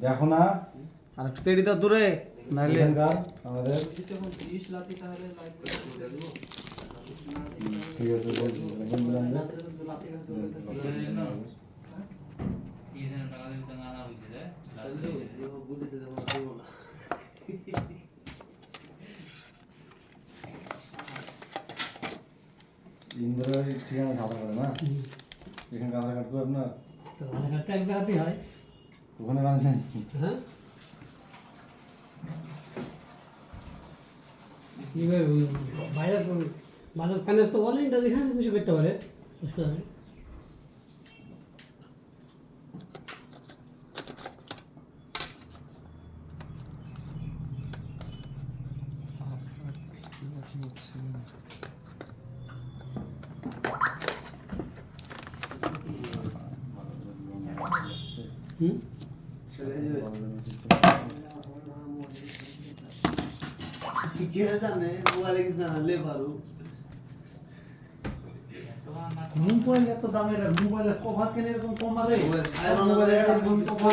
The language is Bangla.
দেখো না আর একটু তেড়ি দাও দূরে নাহলে এখানকার আমাদের ঠিক আছে বলছিলাম যে ইন্দ্রের ঠিকানা খাবার করে না এখানে আধার কার্ড করে আপনার তো আধার কার্ডটা এক জায়গাতেই হয়। ওখানে বানাচ্ছেন হ্যাঁ এইভাবে বাইরে বাজাজ ফাইন্যান্স তো বলে এটা যেখানে খুশি করতে পারে অসুবিধা নেই। হুম মোবাইল এত দামের মোবাইলের কভার কেন এরকম কম মারে মোবাইলের কভার